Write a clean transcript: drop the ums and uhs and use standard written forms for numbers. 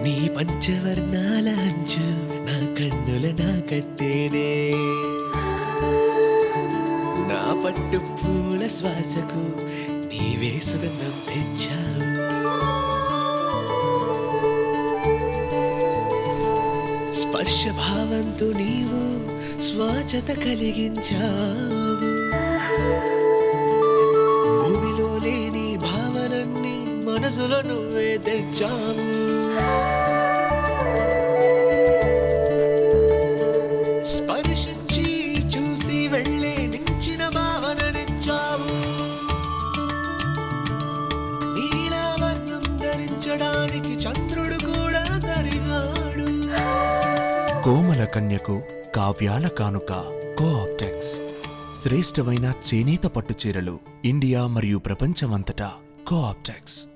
నీ పంచవర్ణాల అంచు నా కన్నుల నా కట్టేనే, నా పట్టు పూల శ్వాసకు నీవే సుగంధం తెచ్చావు. స్పర్శ భావంతో నీవు స్వాచత కలిగించావు. భూమిలో లేని భావనన్ని మనసులో నువ్వే తెచ్చావు. స్పర్శించి చూసి వెళ్ళే నించిన భావననిచ్చావు. నీలావర్ణం ధరించడానికి చంద్రుడు కూడా తరిగాడు. కోమల కన్యకు కావ్యాల కానుక కోఆప్టెక్స్. శ్రేష్టమైన చేనేత పట్టుచీరలు ఇండియా మరియు ప్రపంచమంతటా కోఆప్టెక్స్.